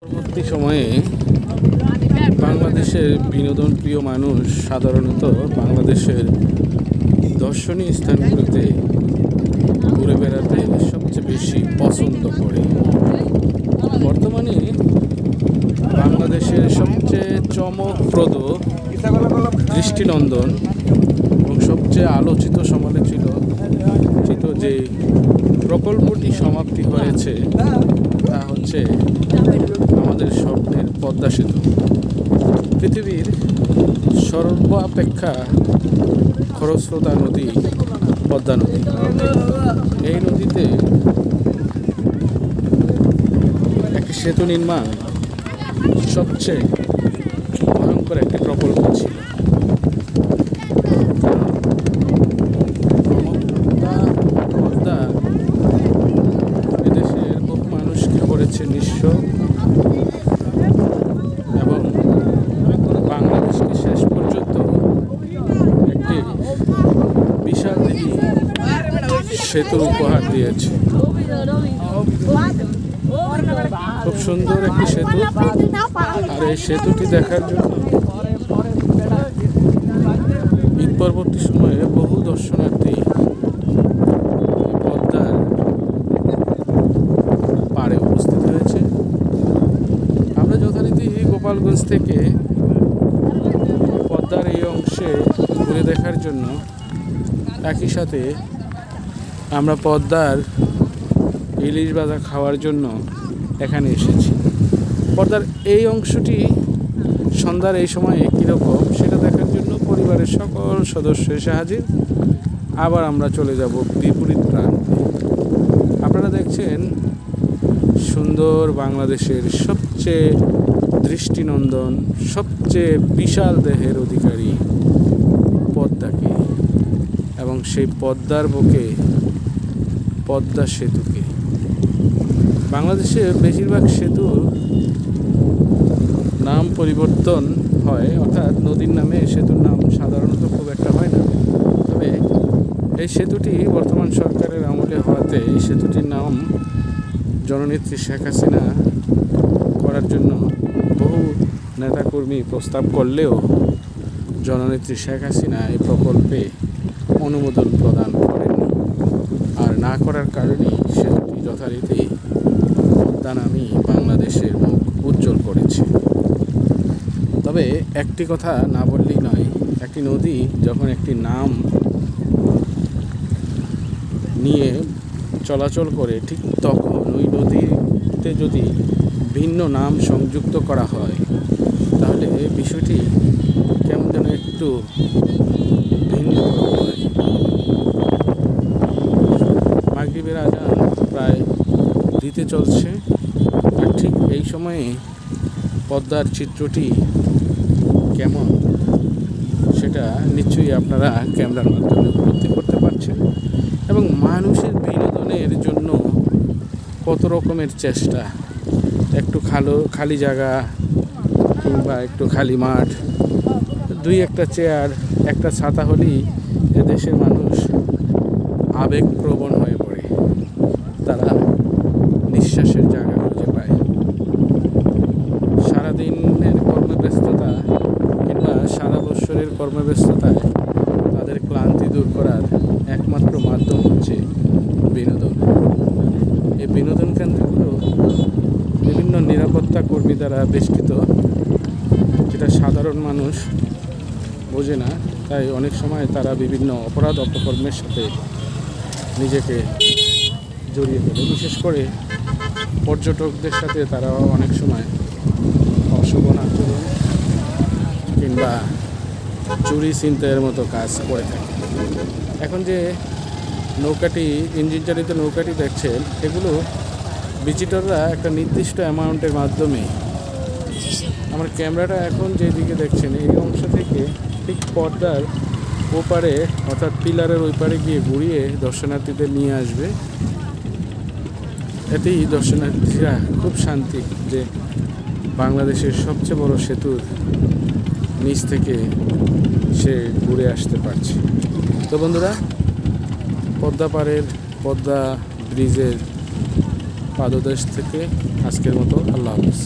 পরবর্তী সময়ে বাংলাদেশের বিনোদন প্রিয় মানুষ সাধারণত বাংলাদেশের দর্শনীয় স্থানগুলোতে ঘুরে বেড়াতে সবচেয়ে বেশি পছন্দ করে। বর্তমানে বাংলাদেশের সবচেয়ে চমকপ্রদ, দৃষ্টিনন্দন এবং সবচেয়ে আলোচিত সমালোচিত যে প্রকল্পটি সমাপ্তি হয়েছে তা হচ্ছে আমাদের স্বপ্নের পদ্মা সেতু। পৃথিবীর সর্বাপেক্ষা খরস্রোতা নদী পদ্মা নদী। এই নদীতে একটি সেতু নির্মাণ সবচেয়ে ভয়ঙ্কর একটি প্রকল্প ছিল। পদ্মা এদেশের বহু মানুষকে করেছে নিঃস্ব এবং বাংলাদেশকে শেষ পর্যন্ত একটি বিশালদেহী সেতু উপহার দিয়েছে। খুব সুন্দর একটি সেতু, আর এই সেতুটি দেখার জন্য ঈদ পরবর্তী সময়ে বহু দর্শনার্থী পদ্মার পাড়ে উপস্থিত হয়েছে। আমরা যথারীতি গোপালগঞ্জ থেকে পদ্মার এই অংশে ঘুরে দেখার জন্য একই সাথে আমরা পদ্মার ইলিশ ভাজা খাওয়ার জন্য এখানে এসেছি। পদ্মার এই অংশটি সন্ধ্যার এই সময়ে কীরকম সেটা দেখার জন্য পরিবারের সকল সদস্য এসে হাজির। আবার আমরা চলে যাব বিপরীত প্রান্তে। আপনারা দেখছেন সুন্দর বাংলাদেশের সবচেয়ে দৃষ্টিনন্দন, সবচেয়ে বিশাল দেহের অধিকারী পদ্মাকে এবং সেই পদ্মার বুকে পদ্মা সেতুকে। বাংলাদেশের বেশিরভাগ সেতুর নাম পরিবর্তন হয়, অর্থাৎ নদীর নামে সেতুর নাম সাধারণত খুব একটা হয় না। তবে এই সেতুটি বর্তমান সরকারের আমলে হওয়াতে এই সেতুটির নাম জননেত্রী শেখ হাসিনা করার জন্য বহু নেতাকর্মী প্রস্তাব করলেও জননেত্রী শেখ হাসিনা এই প্রকল্পে অনুমোদন প্রদান করেননি। আর না করার কারণেই সেতুটি যথারীতি পদ্মা নামই বাংলাদেশের মুখ উজ্জ্বল করেছে। তবে একটি কথা না বললেই নয়, একটি নদী যখন একটি নাম নিয়ে চলাচল করে, ঠিক তখন ওই নদীতে যদি ভিন্ন নাম সংযুক্ত করা হয় তাহলে বিষয়টি কেমন যেন একটু ভিন্ন হয়। মাগরিবের আজান প্রায় দিতে চলছে, আর ঠিক এই সময়ে পদ্মার চিত্রটি কেমন সেটা নিশ্চয়ই আপনারা ক্যামেরার মাধ্যমে উপলব্ধি করতে পারছেন। এবং মানুষের বিনোদনের জন্য কত রকমের চেষ্টা, একটু খালি জায়গা কিংবা একটু খালি মাঠ, দুই একটা চেয়ার, একটা ছাতা হলেই এদেশের মানুষ আবেগপ্রবণ হয়ে পড়ে। তারা নিঃশ্বাসের জায়গা খুঁজে পায়। সারাদিনের কর্মব্যস্ততা কিংবা সারা বৎসরের কর্মব্যস্ততায় তাদের ক্লান্তি দূর করার একমাত্র মাধ্যম হচ্ছে বিনোদন। এই বিনোদন কেন্দ্রগুলো বিভিন্ন নিরাপত্তা কর্মী দ্বারা বেষ্টিত, যেটা সাধারণ মানুষ বোঝে না। তাই অনেক সময় তারা বিভিন্ন অপরাধ অপকর্মের সাথে নিজেকে জড়িয়ে ফেলে। বিশেষ করে পর্যটকদের সাথে তারা অনেক সময় অশোভন আচরণ কিংবা চুরি ছিনতাইয়ের মতো কাজ করে থাকে। এখন যে নৌকাটি, ইঞ্জিন চালিত নৌকাটি দেখছেন, এগুলো ভিজিটররা একটা নির্দিষ্ট অ্যামাউন্টের মাধ্যমে, আমার ক্যামেরাটা এখন যেদিকে দেখছেন এই অংশ থেকে ঠিক পদ্মার ওপারে অর্থাৎ পিলারের ওই পারে গিয়ে ঘুরিয়ে দর্শনার্থীদের নিয়ে আসবে। এতেই দর্শনার্থীরা খুব শান্তি যে বাংলাদেশের সবচেয়ে বড় সেতুর নিচ থেকে সে ঘুরে আসতে পারছে। তো বন্ধুরা, পদ্মা পাড়ের পদ্মা ব্রিজের পাদদেশ থেকে আজকের মতো আল্লাহ হাফেজ।